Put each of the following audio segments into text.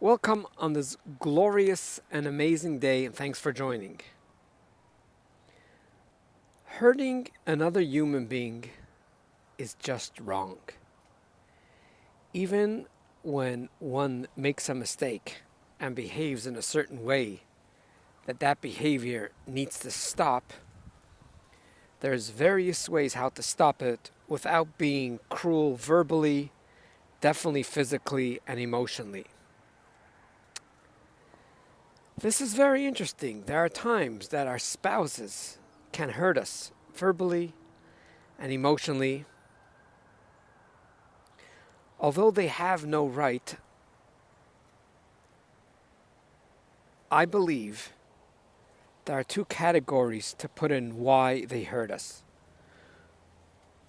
Welcome on this glorious and amazing day, and thanks for joining. Hurting another human being is just wrong. Even when one makes a mistake and behaves in a certain way, that behavior needs to stop, there's various ways how to stop it without being cruel verbally, definitely physically, and emotionally. This is very interesting. There are times that our spouses can hurt us verbally and emotionally, although they have no right. I believe there are two categories to put in why they hurt us.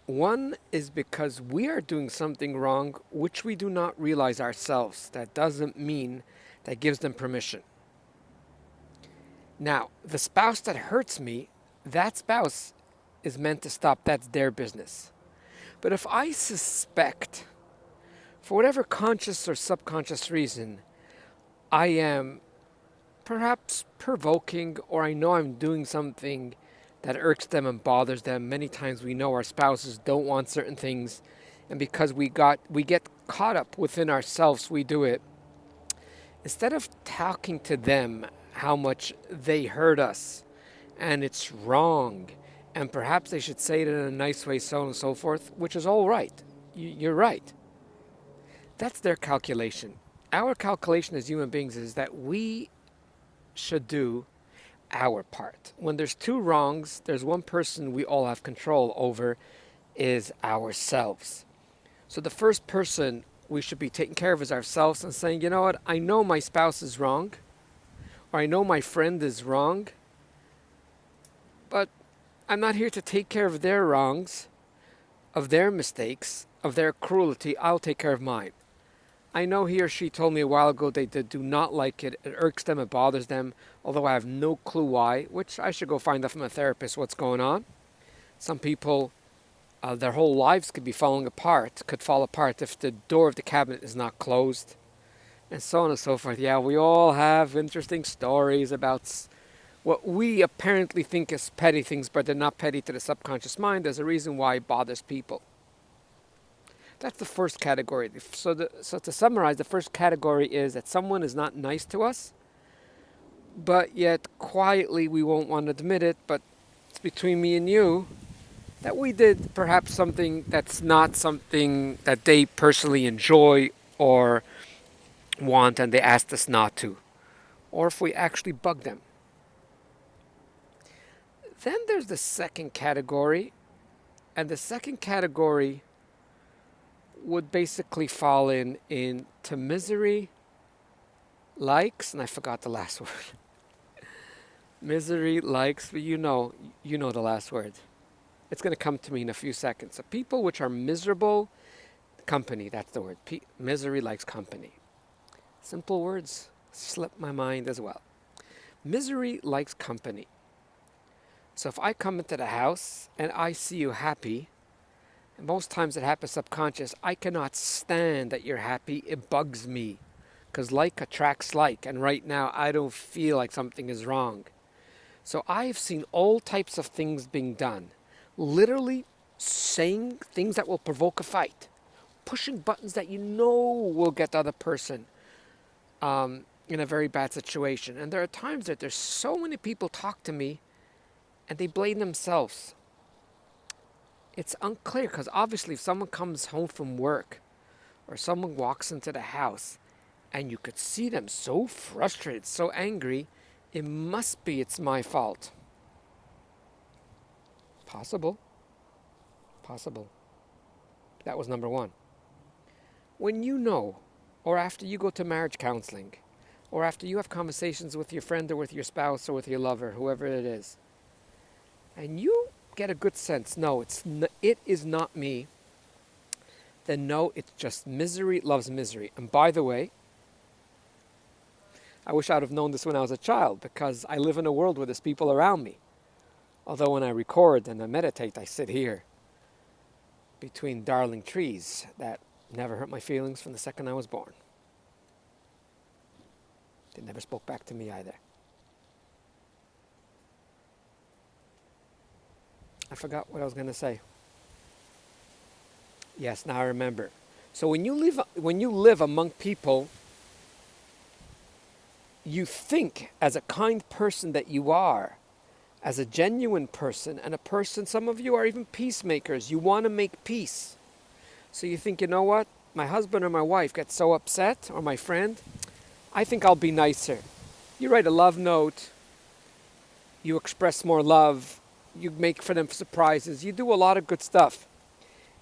One is because we are doing something wrong which we do not realize ourselves. That doesn't mean that gives them permission. Now, the spouse that hurts me, that spouse is meant to stop. That's their business. But if I suspect, for whatever conscious or subconscious reason, I am perhaps provoking, or I know I'm doing something that irks them and bothers them. Many times we know our spouses don't want certain things, and because we get caught up within ourselves, we do it. Instead of talking to them how much they hurt us and it's wrong, and perhaps they should say it in a nice way, so on and so forth, which is all right. You're right. That's their calculation. Our calculation as human beings is that we should do our part. When there's two wrongs, there's one person we all have control over, is ourselves. So the first person we should be taking care of is ourselves and saying, you know what, I know my spouse is wrong, or I know my friend is wrong, but I'm not here to take care of their wrongs, of their mistakes, of their cruelty. I'll take care of mine. I know he or she told me a while ago they do not like it. It irks them, it bothers them, although I have no clue why, which I should go find out from a therapist what's going on. Some people, their whole lives could could fall apart if the door of the cabinet is not closed, and so on and so forth. Yeah, we all have interesting stories about what we apparently think is petty things, but they're not petty to the subconscious mind. There's a reason why it bothers people. That's the first category. So to summarize, the first category is that someone is not nice to us, but yet quietly we won't want to admit it, but it's between me and you that we did perhaps something that's not something that they personally enjoy or want, and they asked us not to, or if we actually bug them. Then there's the second category, and the second category would basically fall into misery likes, and I forgot the last word. Misery likes, but you know the last word. It's going to come to me in a few seconds. So people which are miserable, company, that's the word. Misery likes company. Simple words slip my mind as well. Misery likes company. So if I come into the house and I see you happy, and most times it happens subconscious, I cannot stand that you're happy. It bugs me, because like attracts like, and right now I don't feel like something is wrong. So I've seen all types of things being done, literally saying things that will provoke a fight, pushing buttons that you know will get the other person in a very bad situation. And there are times that there's so many people talk to me and they blame themselves. It's unclear, because obviously if someone comes home from work or someone walks into the house and you could see them so frustrated, so angry, it must be it's my fault. Possible. That was number one. When you know, or after you go to marriage counseling, or after you have conversations with your friend or with your spouse or with your lover, whoever it is, and you get a good sense, no, it is not me, then no, it's just misery loves misery. And by the way, I wish I would have known this when I was a child, because I live in a world where there's people around me. Although when I record and I meditate, I sit here between darling trees that never hurt my feelings from the second I was born. They never spoke back to me either. I forgot what I was going to say. Yes, now I remember. So when you live among people, you think as a kind person that you are, as a genuine person, and a person, some of you are even peacemakers. You want to make peace. So you think, you know what? My husband or my wife gets so upset, or my friend, I think I'll be nicer. You write a love note, you express more love, you make for them surprises, you do a lot of good stuff.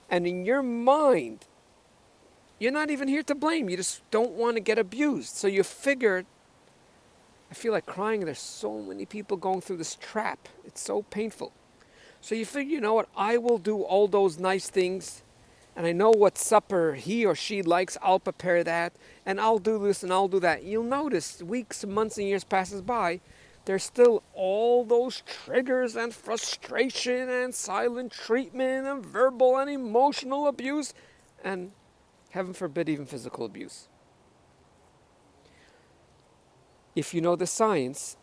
And in your mind, you're not even here to blame. You just don't want to get abused. So you figure, I feel like crying. There's so many people going through this trap. It's so painful. So you figure, you know what? I will do all those nice things. And I know what supper he or she likes. I'll prepare that. And I'll do this and I'll do that. You'll notice weeks, months, and years passes by. There's still all those triggers and frustration and silent treatment and verbal and emotional abuse. And heaven forbid, even physical abuse. If you know the science,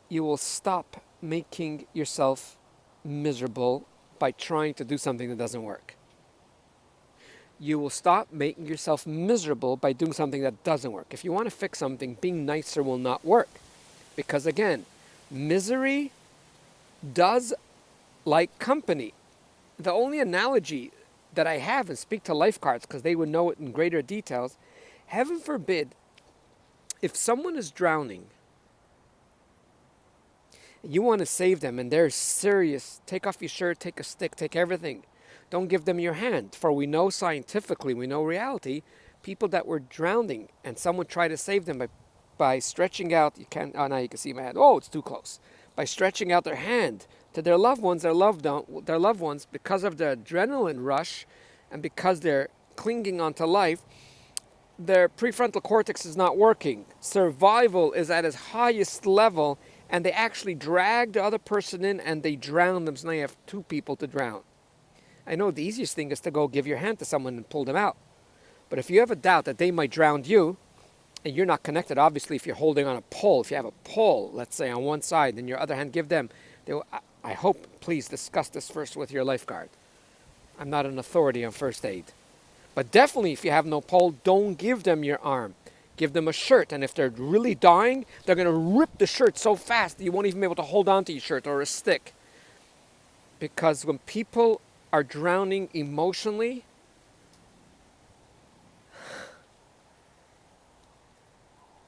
you will stop making yourself miserable by trying to do something that doesn't work. You will stop making yourself miserable by doing something that doesn't work. If you want to fix something, being nicer will not work. Because again, misery does like company. The only analogy that I have, and speak to lifeguards because they would know it in greater details, heaven forbid, if someone is drowning, you want to save them and they're serious, take off your shirt, take a stick, take everything. Don't give them your hand. For we know scientifically, we know reality, people that were drowning and someone tried to save them by stretching out, now you can see my hand, oh, it's too close. By stretching out their hand to their loved ones, their loved ones, because of the adrenaline rush and because they're clinging onto life, their prefrontal cortex is not working. Survival is at its highest level, and they actually drag the other person in and they drown them. So now you have two people to drown. I know the easiest thing is to go give your hand to someone and pull them out. But if you have a doubt that they might drown you, and you're not connected, obviously, if you're holding on a pole, if you have a pole, let's say, on one side, then your other hand, give them. I hope, please discuss this first with your lifeguard. I'm not an authority on first aid. But definitely, if you have no pole, don't give them your arm. Give them a shirt, and if they're really dying, they're going to rip the shirt so fast that you won't even be able to hold on to your shirt or a stick. Because when people are drowning emotionally,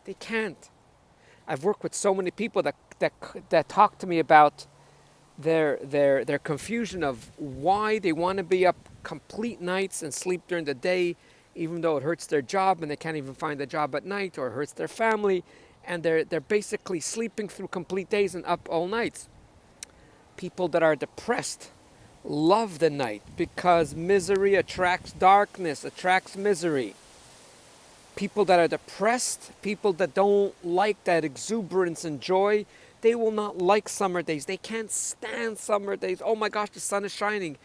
they can't. I've worked with so many people that talk to me about their confusion of why they want to be up complete nights and sleep during the day, even though it hurts their job and they can't even find a job at night, or it hurts their family, and they're basically sleeping through complete days and up all nights. People that are depressed love the night because misery attracts darkness, attracts misery. People that are depressed, people that don't like that exuberance and joy, they will not like summer days. They can't stand summer days. Oh my gosh, the sun is shining.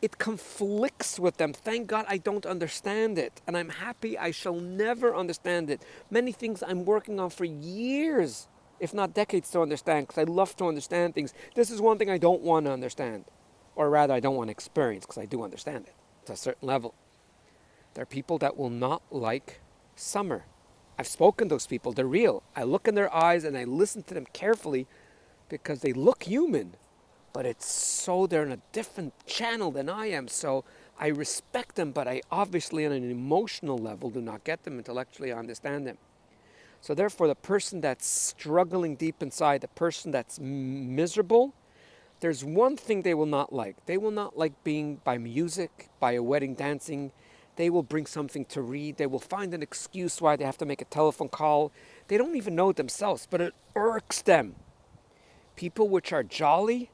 It conflicts with them. Thank God I don't understand it. And I'm happy I shall never understand it. Many things I'm working on for years, if not decades, to understand, because I love to understand things. This is one thing I don't want to understand. Or rather, I don't want to experience, because I do understand it to a certain level. There are people that will not like summer. I've spoken to those people. They're real. I look in their eyes and I listen to them carefully because they look human. But it's so they're in a different channel than I am. So I respect them, but I obviously on an emotional level do not get them. Intellectually, I understand them. So therefore, the person that's struggling deep inside, the person that's miserable, there's one thing they will not like. They will not like being by music, by a wedding dancing. They will bring something to read. They will find an excuse why they have to make a telephone call. They don't even know it themselves, but it irks them. People which are jolly,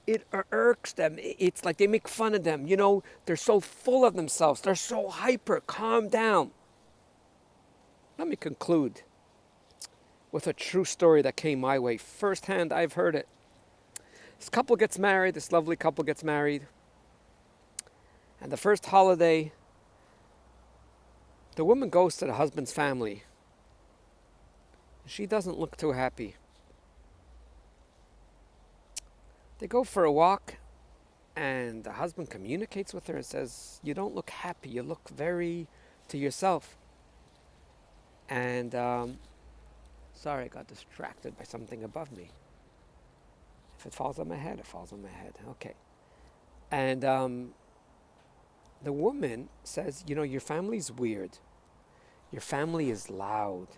it irks them. It's like they make fun of them. You know, they're so full of themselves. They're so hyper. Calm down. Let me conclude with a true story that came my way. Firsthand, I've heard it. This couple gets married. This lovely couple gets married. And the first holiday, the woman goes to the husband's family. She doesn't look too happy. They go for a walk, and the husband communicates with her and says, "You don't look happy. You look very to yourself." And sorry, I got distracted by something above me. If it falls on my head, it falls on my head. Okay. And the woman says, your family's weird. Your family is loud.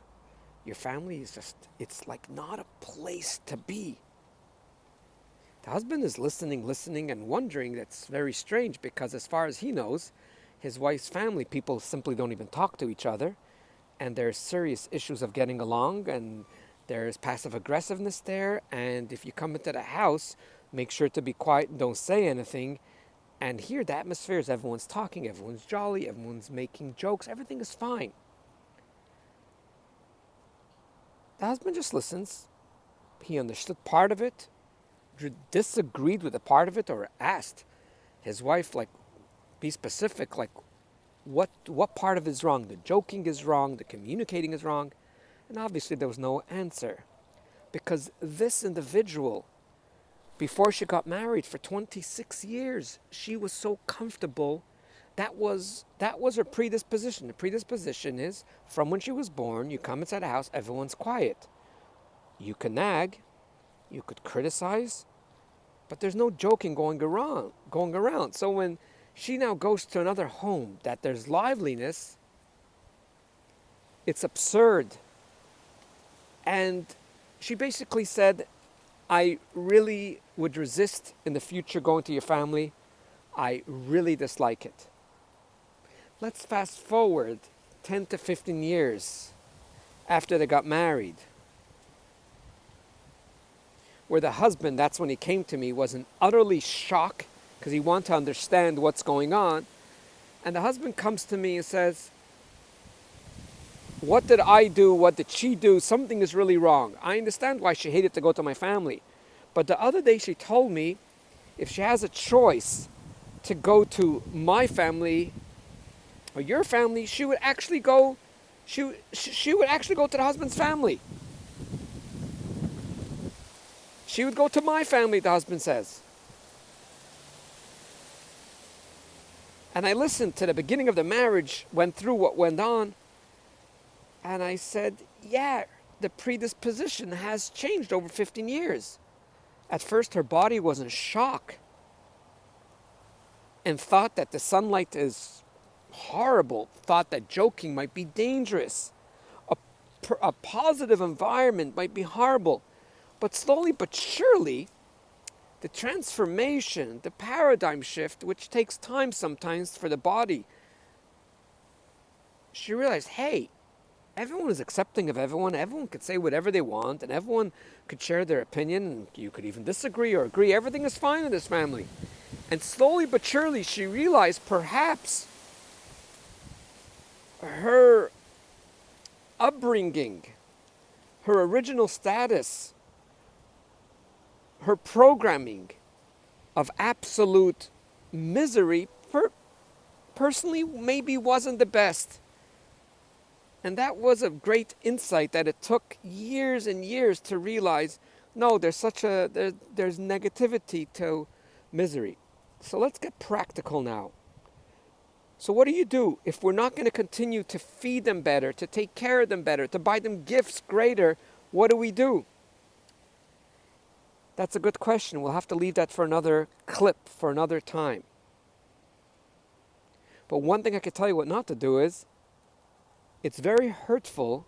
Your family is just, it's like not a place to be. The husband is listening, and wondering. That's very strange, because as far as he knows, his wife's family, people simply don't even talk to each other. And there's serious issues of getting along, and there's passive aggressiveness there. And if you come into the house, make sure to be quiet and don't say anything. And here the atmosphere is everyone's talking, everyone's jolly, everyone's making jokes, everything is fine. The husband just listens. He understood part of it, disagreed with a part of it, or asked his wife, be specific, what part of it is wrong? The joking is wrong, the communicating is wrong. And obviously there was no answer, because this individual, before she got married for 26 years, she was so comfortable. That was her predisposition. The predisposition is, from when she was born, you come inside a house, everyone's quiet. You can nag, you could criticize, but there's no joking going around. So when she now goes to another home that there's liveliness, it's absurd. And she basically said, "I really would resist in the future going to your family. I really dislike it." Let's fast forward 10 to 15 years after they got married, where the husband, that's when he came to me, was in utterly shock, because he wanted to understand what's going on. And the husband comes to me and says, "What did I do? What did she do? Something is really wrong. I understand why she hated to go to my family. But the other day she told me if she has a choice to go to my family or your family, she would actually go she would actually go to the husband's family. She would go to my family," the husband says. And I listened to the beginning of the marriage, went through what went on, and I said, yeah, the predisposition has changed over 15 years. At first, her body was in shock and thought that the sunlight is horrible, thought that joking might be dangerous. A positive environment might be horrible. But slowly but surely, the transformation, the paradigm shift, which takes time sometimes for the body, she realized, hey, everyone is accepting of everyone. Everyone could say whatever they want, and everyone could share their opinion, and you could even disagree or agree. Everything is fine in this family. And slowly but surely, she realized perhaps her upbringing, her original status, her programming of absolute misery personally maybe wasn't the best. And that was a great insight that it took years and years to realize, no, there's negativity to misery. So let's get practical now. So what do you do if we're not going to continue to feed them better, to take care of them better, to buy them gifts greater? What do we do? That's a good question. We'll have to leave that for another clip, for another time. But one thing I can tell you what not to do is, it's very hurtful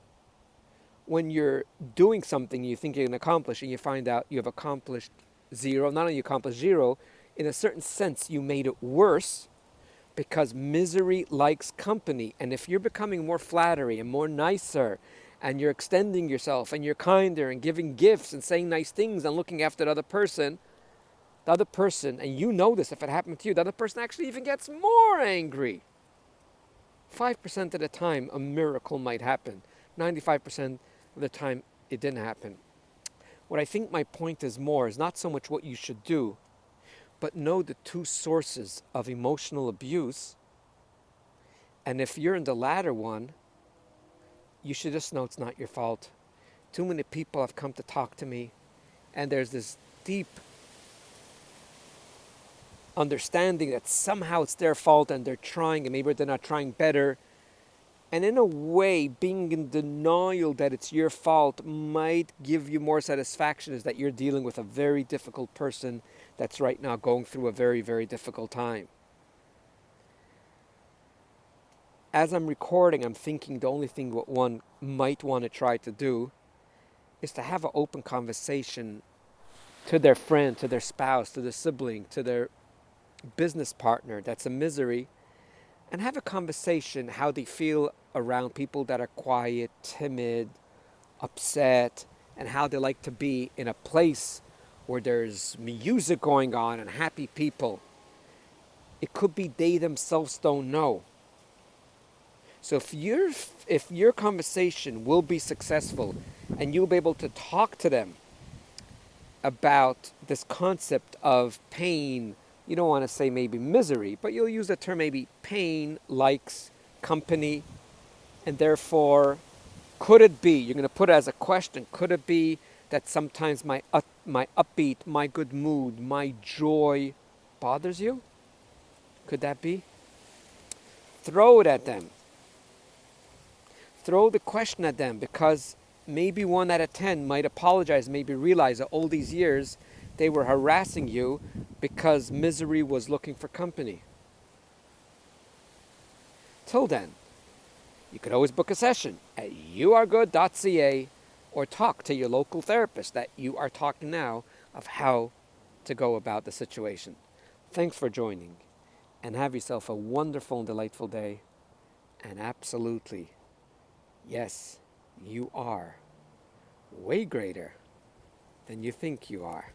when you're doing something you think you can accomplish and you find out you have accomplished zero. Not only you accomplished zero, in a certain sense you made it worse, because misery likes company. And if you're becoming more flattery and more nicer, and you're extending yourself, and you're kinder, and giving gifts, and saying nice things, and looking after the other person, and you know this if it happened to you, the other person actually even gets more angry. 5% of the time, a miracle might happen. 95% of the time, it didn't happen. What I think my point is not so much what you should do, but know the two sources of emotional abuse. And if you're in the latter one, you should just know it's not your fault. Too many people have come to talk to me, and there's this deep understanding that somehow it's their fault and they're trying, and maybe they're not trying better. And in a way, being in denial that it's your fault might give you more satisfaction, is that you're dealing with a very difficult person that's right now going through a very, very difficult time. As I'm recording, I'm thinking the only thing what one might want to try to do is to have an open conversation to their friend, to their spouse, to their sibling, to their business partner that's a misery, and have a conversation how they feel around people that are quiet, timid, upset, and how they like to be in a place where there's music going on and happy people. It could be they themselves don't know. So if your conversation will be successful and you'll be able to talk to them about this concept of pain, you don't want to say maybe misery, but you'll use the term maybe pain likes company, and therefore could it be, you're going to put it as a question, could it be that sometimes my upbeat, my good mood, my joy bothers you? Could that be? Throw it at them. Throw the question at them, because maybe 1 out of 10 might apologize, maybe realize that all these years they were harassing you because misery was looking for company. Till then, you could always book a session at youaregood.ca or talk to your local therapist that you are talking now of how to go about the situation. Thanks for joining, and have yourself a wonderful and delightful day. And absolutely, yes, you are way greater than you think you are.